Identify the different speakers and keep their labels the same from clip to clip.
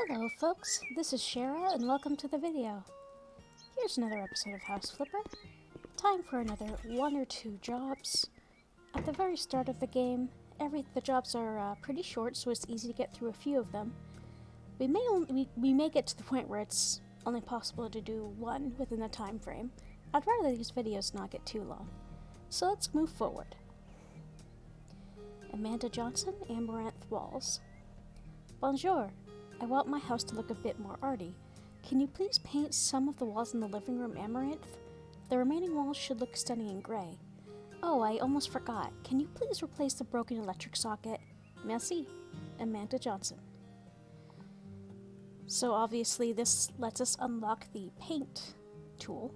Speaker 1: Hello folks, this is Shera and welcome to the video. Here's another episode of House Flipper. Time for another one or two jobs. At the very start of the game, the jobs are pretty short, so it's easy to get through a few of them. We may get to the point where it's only possible to do one within the time frame. I'd rather these videos not get too long. So let's move forward. Amanda Johnson, Amaranth Walls. Bonjour. I want my house to look a bit more arty. Can you please paint some of the walls in the living room amaranth? The remaining walls should look stunning in gray. Oh, I almost forgot. Can you please replace the broken electric socket? Merci. Amanda Johnson. So obviously this lets us unlock the paint tool,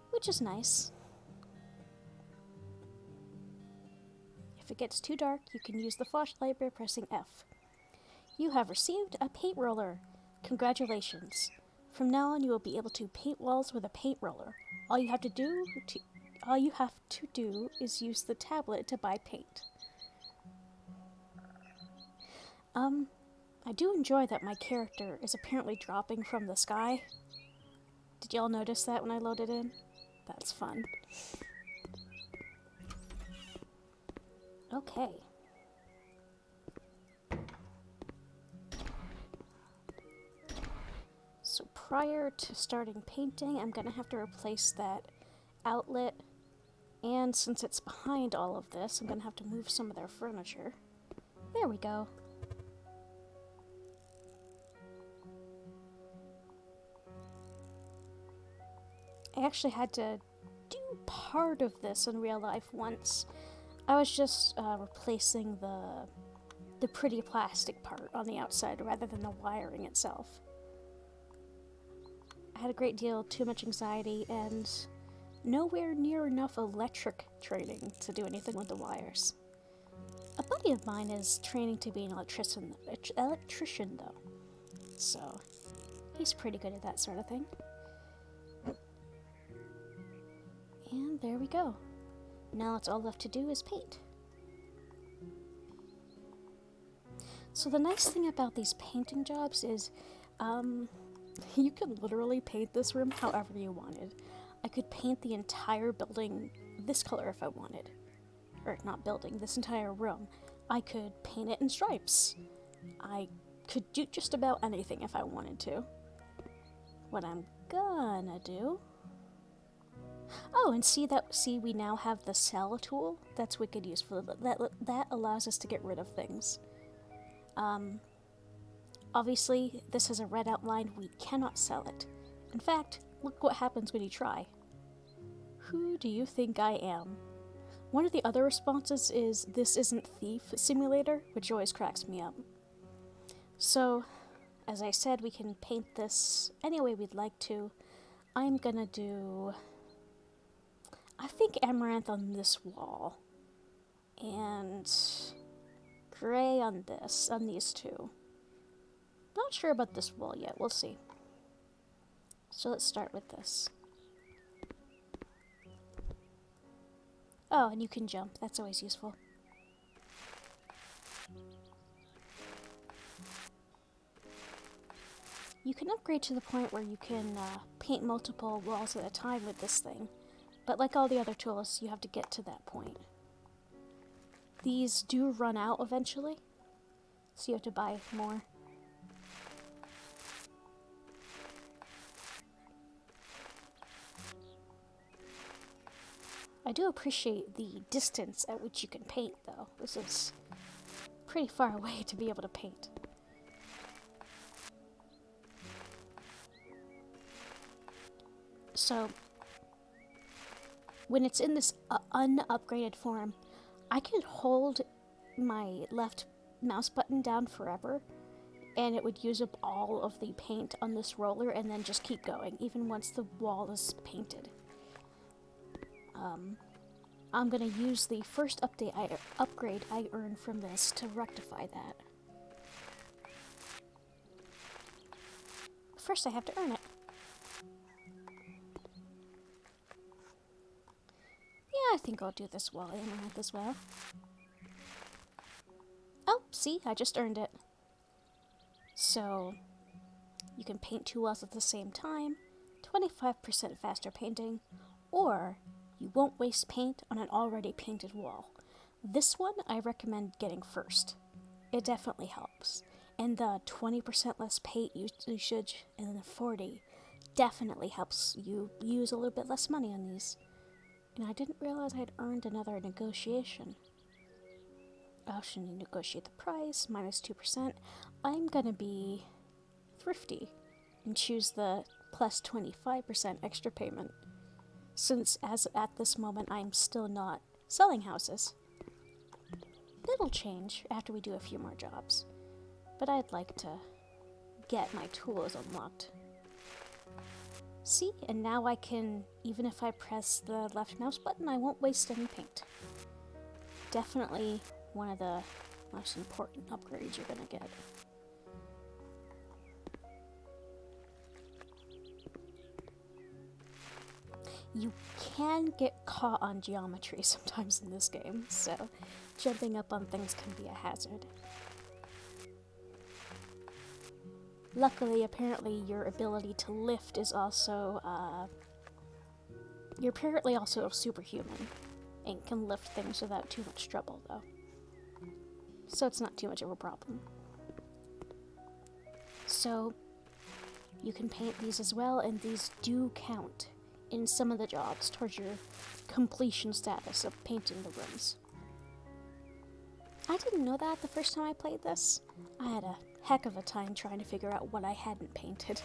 Speaker 1: which is nice. If it gets too dark, you can use the flashlight by pressing F. You have received a paint roller. Congratulations. From now on, you will be able to paint walls with a paint roller. All you have to do is use the tablet to buy paint. I do enjoy that my character is apparently dropping from the sky. Did y'all notice that when I loaded in? That's fun. Okay. So prior to starting painting, I'm going to have to replace that outlet, and since it's behind all of this, I'm going to have to move some of their furniture. There we go. I actually had to do part of this in real life once. I was just replacing the pretty plastic part on the outside rather than the wiring itself. I had a great deal too much anxiety and nowhere near enough electric training to do anything with the wires. A buddy of mine is training to be an electrician though, so he's pretty good at that sort of thing. And there we go. Now it's all left to do is paint. So the nice thing about these painting jobs is, you can literally paint this room however you wanted. I could paint the entire building this color if I wanted. Or not building, this entire room. I could paint it in stripes. I could do just about anything if I wanted to. What I'm gonna do... Oh, and see we now have the sell tool? That's wicked useful. That allows us to get rid of things. Obviously, this has a red outline. We cannot sell it. In fact, look what happens when you try. Who do you think I am? One of the other responses is, this isn't Thief Simulator, which always cracks me up. So, as I said, we can paint this any way we'd like to. I'm gonna do... I think amaranth on this wall. And gray on these two. Not sure about this wall yet, we'll see. So let's start with this. Oh, and you can jump, that's always useful. You can upgrade to the point where you can paint multiple walls at a time with this thing. But like all the other tools, you have to get to that point. These do run out eventually, so you have to buy more. I do appreciate the distance at which you can paint, though. This is pretty far away to be able to paint. So, when it's in this unupgraded form, I can hold my left mouse button down forever, and it would use up all of the paint on this roller and then just keep going, even once the wall is painted. I'm gonna use the first upgrade I earned from this to rectify that. First I have to earn it. Yeah, I think I'll do this wall amaranth as well. Oh, see, I just earned it. So, you can paint two walls at the same time, 25% faster painting, or you won't waste paint on an already painted wall. This one I recommend getting first. It definitely helps. And the 20% less paint usage and the 40 definitely helps you use a little bit less money on these. And I didn't realize I'd earned another negotiation. Oh, should you negotiate the price, minus 2%? I'm gonna be thrifty and choose the plus 25% extra payment, since as at this moment I'm still not selling houses. It'll change after we do a few more jobs, but I'd like to get my tools unlocked. See, and now I can, even if I press the left mouse button, I won't waste any paint. Definitely one of the most important upgrades you're gonna get. You can get caught on geometry sometimes in this game, so jumping up on things can be a hazard. Luckily, apparently, your ability to lift is also, you're apparently also superhuman and can lift things without too much trouble, though. So it's not too much of a problem. So, you can paint these as well, and these do count in some of the jobs towards your completion status of painting the rooms. I didn't know that the first time I played this. I had a heck of a time trying to figure out what I hadn't painted.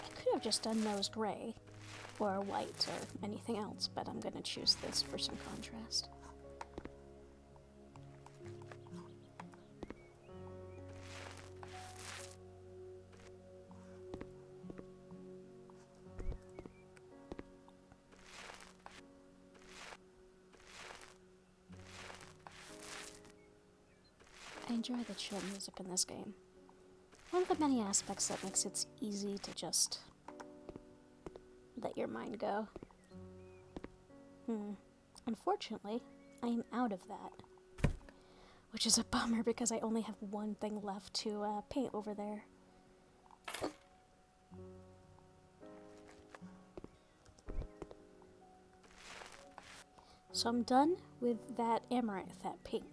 Speaker 1: I could have just done those gray or white or anything else, but I'm gonna choose this for some contrast. I enjoy the chill music in this game. One of the many aspects that makes it easy to just let your mind go. Unfortunately, I am out of that. Which is a bummer because I only have one thing left to paint over there. So I'm done with that amaranth, that pink.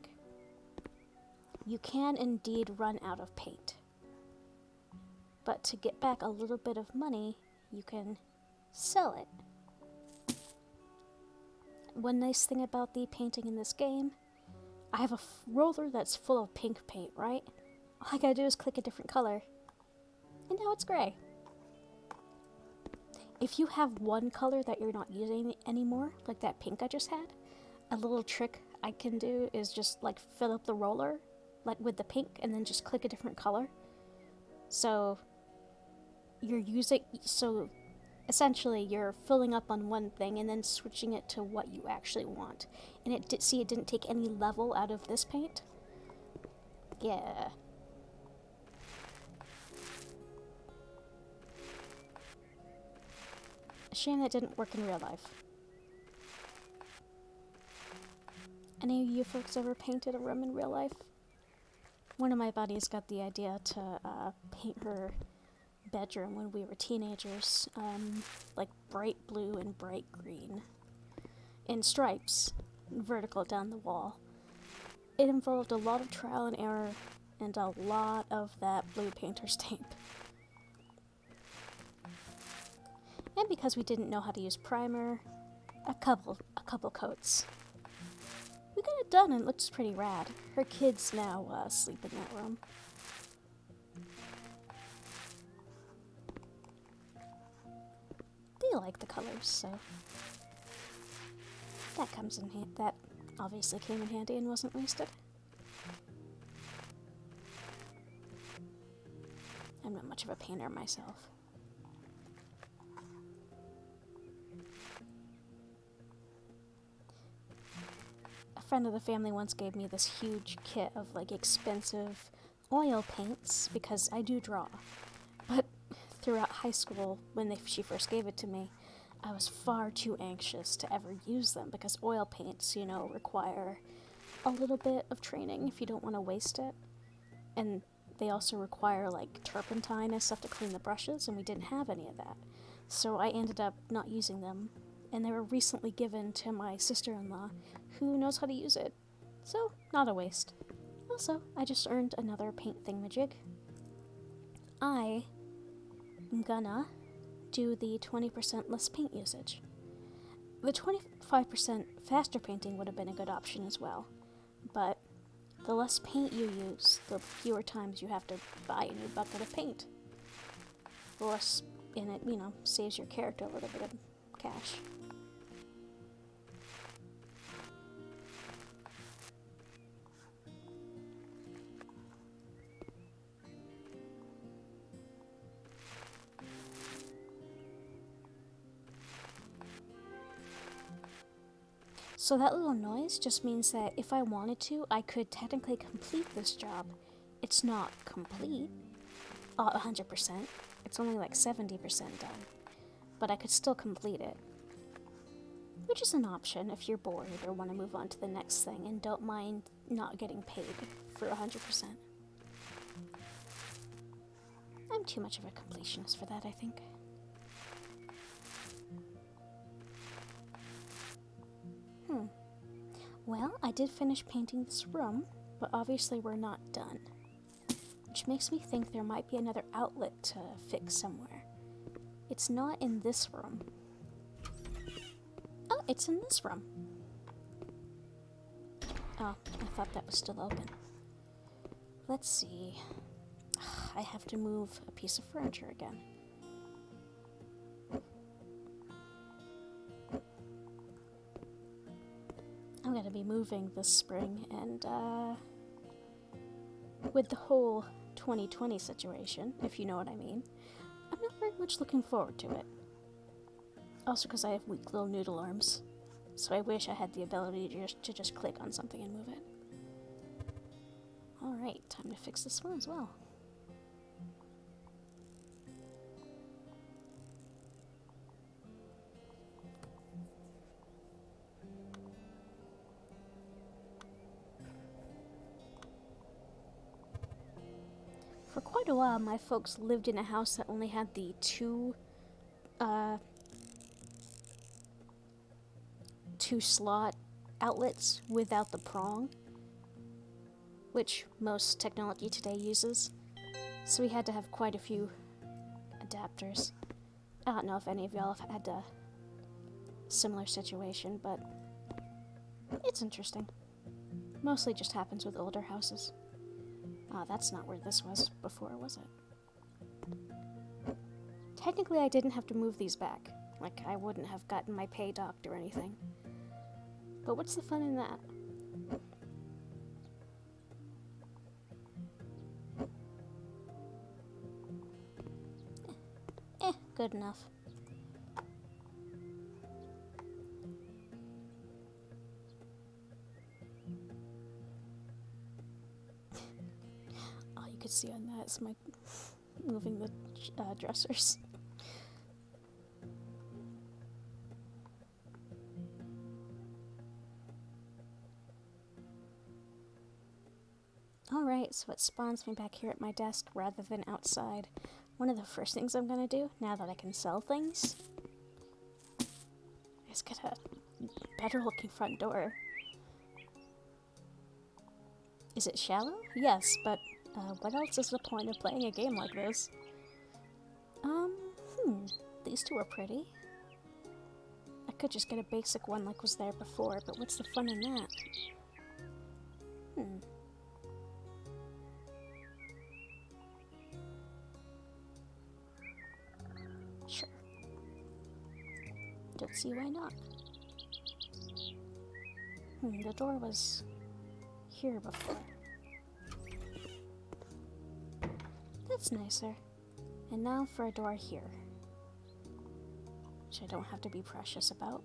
Speaker 1: You can indeed run out of paint. But to get back a little bit of money, you can sell it. One nice thing about the painting in this game, I have a roller that's full of pink paint, right? All I gotta do is click a different color, and now it's gray. If you have one color that you're not using anymore, like that pink I just had, a little trick I can do is just like fill up the roller like with the pink and then just click a different color. So essentially you're filling up on one thing and then switching it to what you actually want. And it didn't take any level out of this paint. Yeah. A shame that didn't work in real life. Any of you folks ever painted a room in real life? One of my buddies got the idea to paint her bedroom when we were teenagers, like bright blue and bright green, in stripes, vertical down the wall. It involved a lot of trial and error and a lot of that blue painter's tape. And because we didn't know how to use primer, a couple coats. We got it done and it looks pretty rad. Her kids now sleep in that room. They like the colors, so that comes in handy. That obviously came in handy and wasn't wasted. I'm not much of a painter myself. A friend of the family once gave me this huge kit of like expensive oil paints because I do draw. But throughout high school, when she first gave it to me, I was far too anxious to ever use them because oil paints, require a little bit of training if you don't want to waste it. And they also require like turpentine and stuff to clean the brushes, and we didn't have any of that. So I ended up not using them, and they were recently given to my sister-in-law, who knows how to use it. So, not a waste. Also, I just earned another paint thingamajig. I am gonna do the 20% less paint usage. The 25% faster painting would have been a good option as well, but the less paint you use, the fewer times you have to buy a new bucket of paint. The less in it, saves your character a little bit of cash. So that little noise just means that if I wanted to, I could technically complete this job. It's not complete, 100%. It's only like 70% done. But I could still complete it. Which is an option if you're bored or want to move on to the next thing and don't mind not getting paid for 100%. I'm too much of a completionist for that, I think. Well, I did finish painting this room, but obviously we're not done. Which makes me think there might be another outlet to fix somewhere. It's not in this room. Oh, it's in this room. Oh, I thought that was still open. Let's see. I have to move a piece of furniture again. I'm gonna be moving this spring, and with the whole 2020 situation, if you know what I mean, I'm not very much looking forward to it. Also because I have weak little noodle arms, so I wish I had the ability to just click on something and move it. Alright, time to fix this one as well. For quite a while, my folks lived in a house that only had the two slot outlets without the prong, which most technology today uses. So we had to have quite a few adapters. I don't know if any of y'all have had a similar situation, but it's interesting. Mostly just happens with older houses. That's not where this was before, was it? Technically, I didn't have to move these back. Like, I wouldn't have gotten my pay docked or anything. But what's the fun in that? Good enough. All you could see on that is my moving the dressers. Alright, so it spawns me back here at my desk rather than outside. One of the first things I'm gonna do, now that I can sell things, is get a better looking front door. Is it shallow? Yes, but what else is the point of playing a game like this? These two are pretty. I could just get a basic one like was there before, but what's the fun in that? Sure. Don't see why not. The door was here before. That's nicer. And now for a door here, which I don't have to be precious about.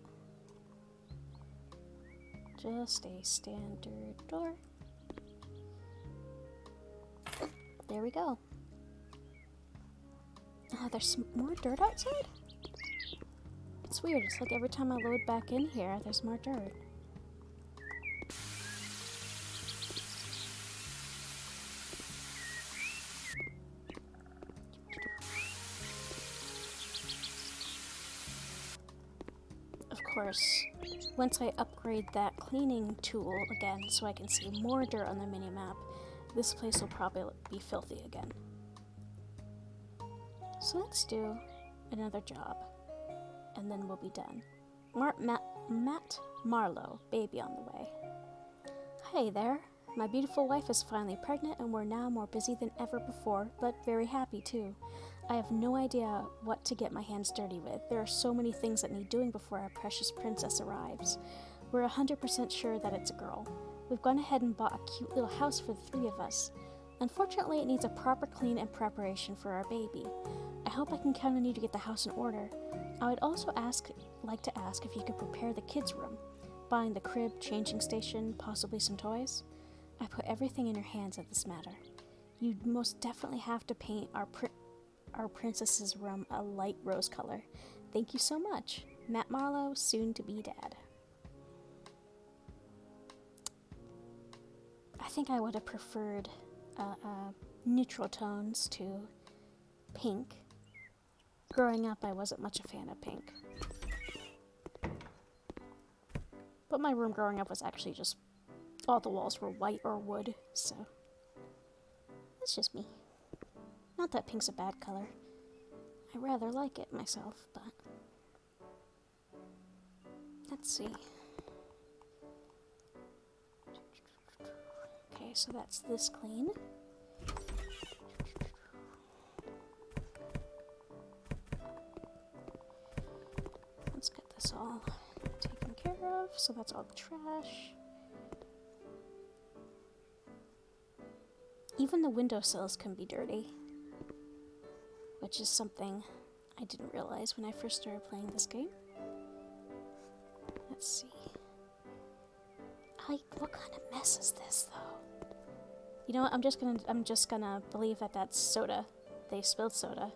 Speaker 1: Just a standard door. There we go. There's some more dirt outside? It's weird. It's like every time I load back in here, there's more dirt. Of course, once I upgrade that cleaning tool again so I can see more dirt on the minimap, this place will probably be filthy again. So let's do another job, and then we'll be done. Matt Marlowe, baby on the way. Hey there. My beautiful wife is finally pregnant, and we're now more busy than ever before, but very happy too. I have no idea what to get my hands dirty with. There are so many things that need doing before our precious princess arrives. We're 100% sure that it's a girl. We've gone ahead and bought a cute little house for the 3 of us. Unfortunately, it needs a proper clean and preparation for our baby. I hope I can count on you to get the house in order. I would also like to ask if you could prepare the kids' room, buying the crib, changing station, possibly some toys. I put everything in your hands at this matter. You'd most definitely have to paint our princess's room a light rose color. Thank you so much. Matt Marlowe, soon to be dad. I think I would have preferred neutral tones to pink. Growing up, I wasn't much a fan of pink. But my room growing up was actually just all the walls were white or wood, so that's just me. Not that pink's a bad color. I rather like it myself, but let's see. Okay, so that's this clean. Let's get this all taken care of. So that's all the trash. Even the windowsills can be dirty, which is something I didn't realize when I first started playing this game. Let's see. What kind of mess is this, though? You know what? I'm just gonna believe that that's soda. They spilled soda.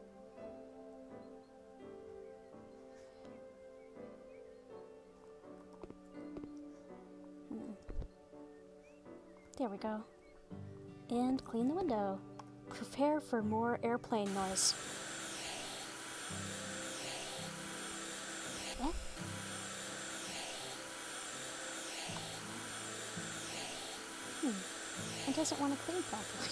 Speaker 1: There we go. And clean the window. Prepare for more airplane noise. What? It doesn't want to clean properly.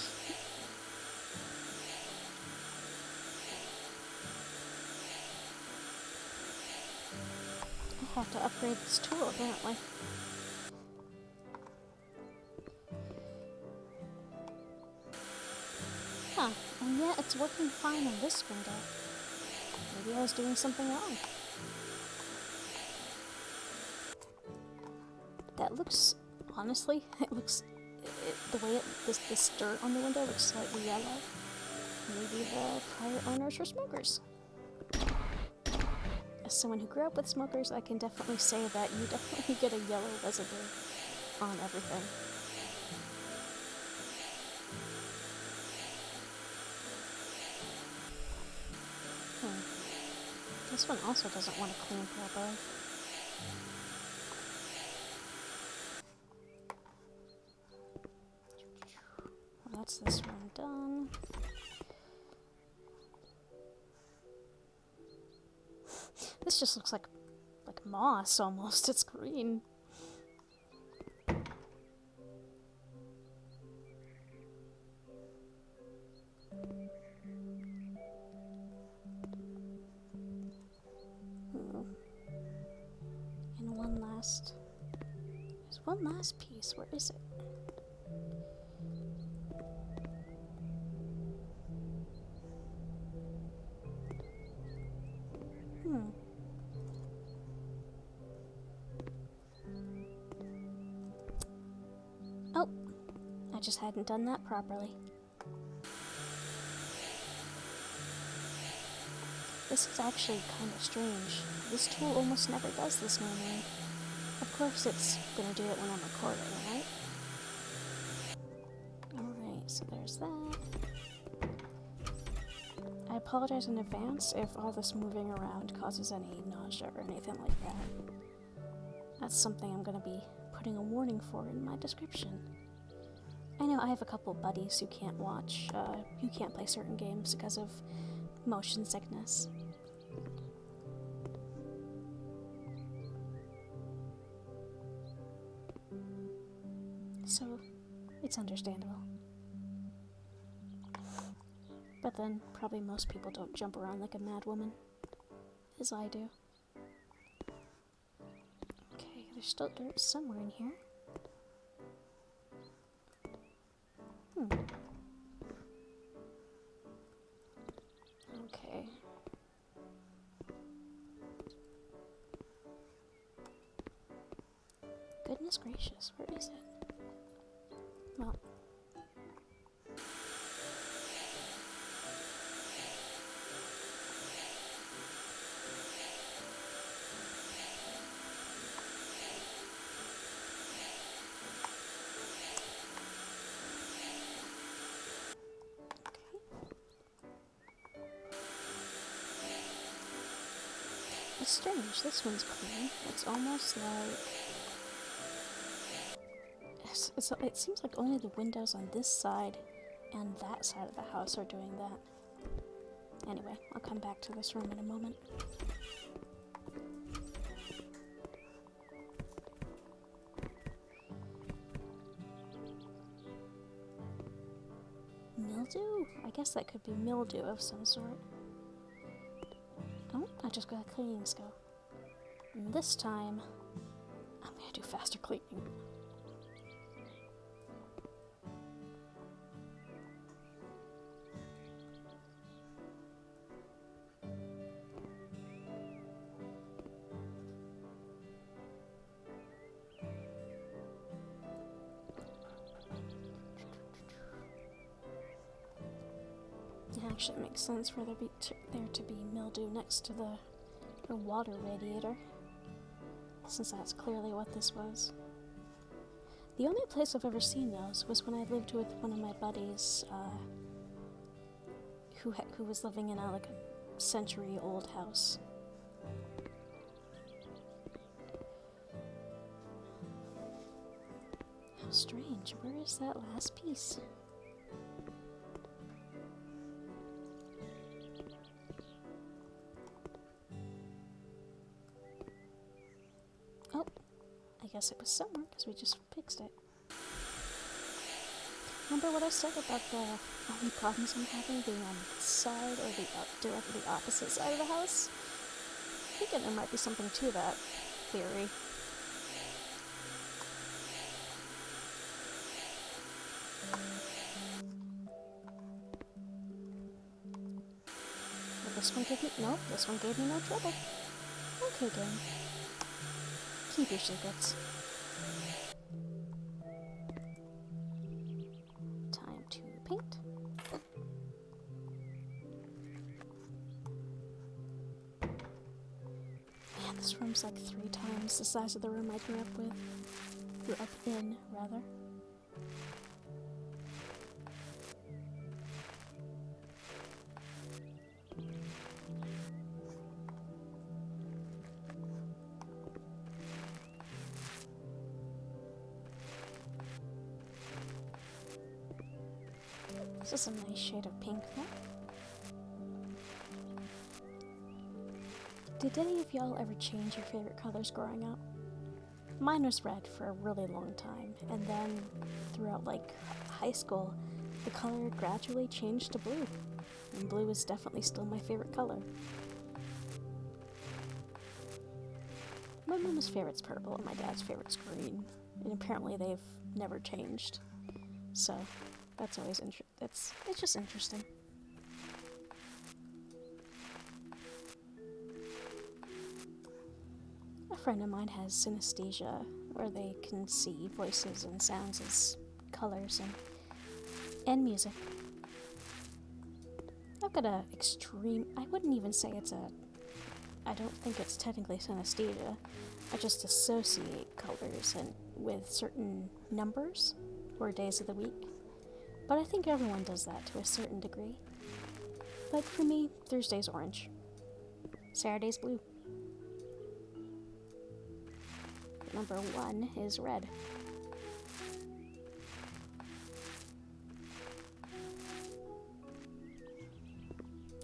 Speaker 1: I have to upgrade this tool, apparently. Huh, and yet it's working fine on this window. Maybe I was doing something wrong. That looks, honestly, the way this dirt on the window looks slightly yellow. Maybe the prior owners were smokers. As someone who grew up with smokers, I can definitely say that you definitely get a yellow residue on everything. This one also doesn't want to clean properly. Well, that's this one done. This just looks like moss almost. It's green. And there's one last piece. Where is it? Oh, I just hadn't done that properly. This is actually kind of strange. This tool almost never does this normally. Of course it's gonna do it when I'm recording, right? Alright, so there's that. I apologize in advance if all this moving around causes any nausea or anything like that. That's something I'm going to be putting a warning for in my description. I know I have a couple buddies who can't who can't play certain games because of motion sickness. So, it's understandable. But then, probably most people don't jump around like a mad woman, as I do. Okay, there's still dirt somewhere in here. Okay. Goodness gracious, where is it? Well. It's strange, this one's clean. It's almost like... It seems like only the windows on this side and that side of the house are doing that. Anyway, I'll come back to this room in a moment. Mildew? I guess that could be mildew of some sort. Oh, I just got a cleaning skill. And this time, I'm gonna do faster cleaning. It actually makes sense for there to be mildew next to the water radiator, since that's clearly what this was. The only place I've ever seen those was when I lived with one of my buddies, who was living in a century-old house. How strange. Where is that last piece? Oh, I guess it was somewhere because we just fixed it. Remember what I said about the only problems I'm having being on this side or directly the opposite side of the house? I think there might be something to that theory. Well, this one gave me... Nope, this one gave me no trouble. Okay, game. Keep your secrets. Time to paint. Man, this room's like 3 times the size of the room I grew up with. Grew up in, rather. This is a nice shade of pink, though. Did any of y'all ever change your favorite colors growing up? Mine was red for a really long time, and then throughout high school, the color gradually changed to blue. And blue is definitely still my favorite color. My mom's favorite's purple, and my dad's favorite's green. And apparently they've never changed. So... that's always it's just interesting. A friend of mine has synesthesia, where they can see voices and sounds as colors and music. I've got a extreme... I wouldn't even say it's a... I don't think it's technically synesthesia. I just associate colors with certain numbers or days of the week. But I think everyone does that to a certain degree. But for me, Thursday's orange. Saturday's blue. Number 1 is red.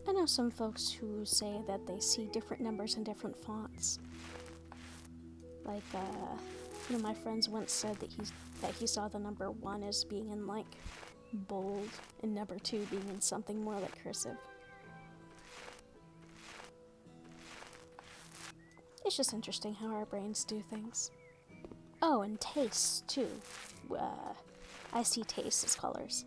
Speaker 1: I know some folks who say that they see different numbers in different fonts. Like, one of my friends once said that he saw the number 1 as being in like bold and number 2 being in something more like cursive. It's just interesting how our brains do things. Oh, and tastes too. I see tastes as colors.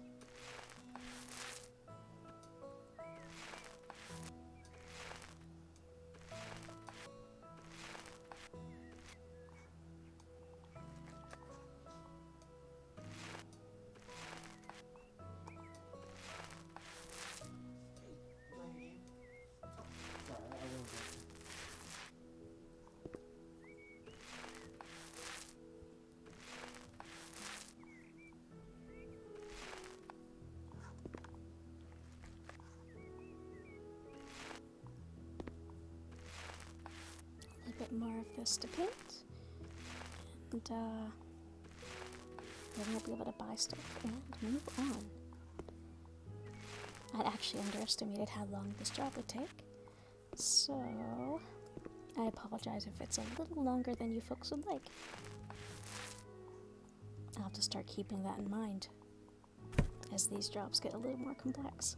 Speaker 1: A bit more of this to paint, and then we'll be able to buy stuff and move on. I'd actually underestimated how long this job would take, so I apologize if it's a little longer than you folks would like. I'll have to start keeping that in mind as these jobs get a little more complex.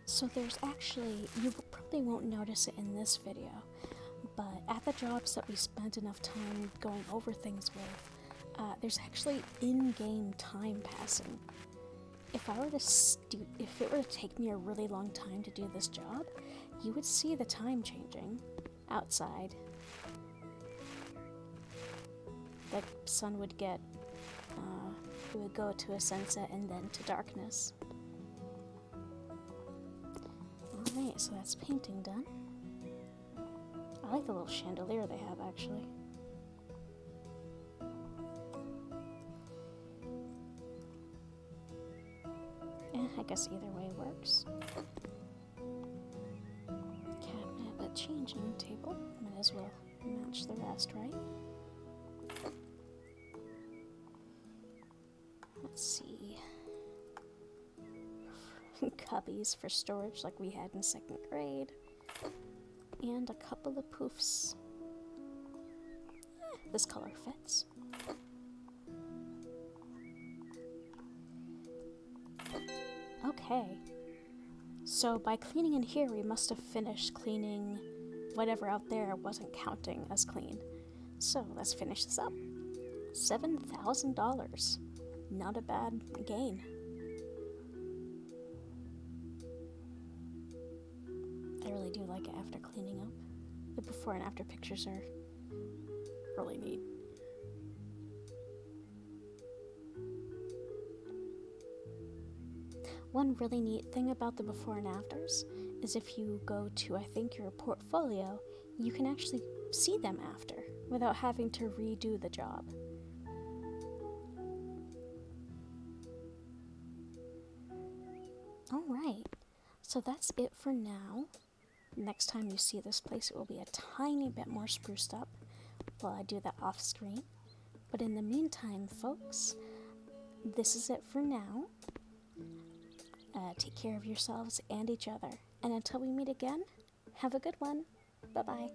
Speaker 1: So there's actually, you probably won't notice it in this video, but at the jobs that we spent enough time going over things with, there's actually in-game time passing. If it were to take me a really long time to do this job, you would see the time changing outside. The sun would get, it would go to a sunset and then to darkness. Alright, so that's painting done. I like the little chandelier they have, actually. I guess either way works. Cabinet, a changing table. Might as well match the rest, right? Let's see. Cubbies for storage like we had in 2nd grade. And a couple of poofs. This color fits. Okay. So by cleaning in here, we must have finished cleaning whatever out there wasn't counting as clean. So let's finish this up. $7,000. Not a bad gain. I really do like it after cleaning up. The before and after pictures are really neat. One really neat thing about the before and afters is if you go to, I think, your portfolio, you can actually see them after without having to redo the job. Alright, so that's it for now. Next time you see this place, it will be a tiny bit more spruced up while I do that off screen. But in the meantime, folks, this is it for now. Take care of yourselves and each other. And until we meet again, have a good one. Bye-bye.